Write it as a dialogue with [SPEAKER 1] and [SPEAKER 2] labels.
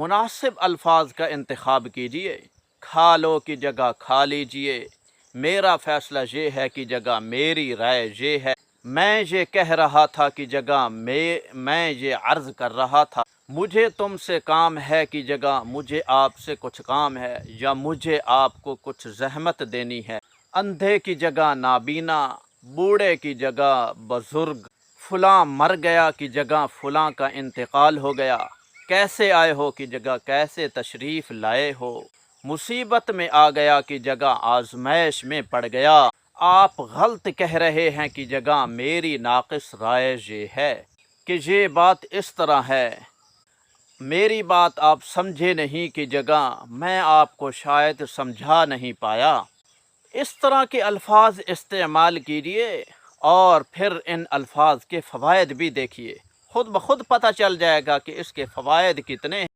[SPEAKER 1] مناسب الفاظ کا انتخاب کیجیے، کھا لو کی جگہ کھا لیجیے، میرا فیصلہ یہ ہے کی جگہ میری رائے یہ ہے، میں یہ کہہ رہا تھا کی جگہ میں یہ عرض کر رہا تھا، مجھے تم سے کام ہے کی جگہ مجھے آپ سے کچھ کام ہے، یا مجھے آپ کو کچھ زحمت دینی ہے، اندھے کی جگہ نابینا، بوڑھے کی جگہ بزرگ، فلاں مر گیا کی جگہ فلاں کا انتقال ہو گیا، کیسے آئے ہو کی جگہ کیسے تشریف لائے ہو، مصیبت میں آ گیا کی جگہ آزمائش میں پڑ گیا، آپ غلط کہہ رہے ہیں کی جگہ میری ناقص رائے یہ ہے کہ یہ بات اس طرح ہے، میری بات آپ سمجھے نہیں کی جگہ میں آپ کو شاید سمجھا نہیں پایا۔ اس طرح کے الفاظ استعمال کیجیے اور پھر ان الفاظ کے فوائد بھی دیکھیے، خود بخود پتہ چل جائے گا کہ اس کے فوائد کتنے ہیں۔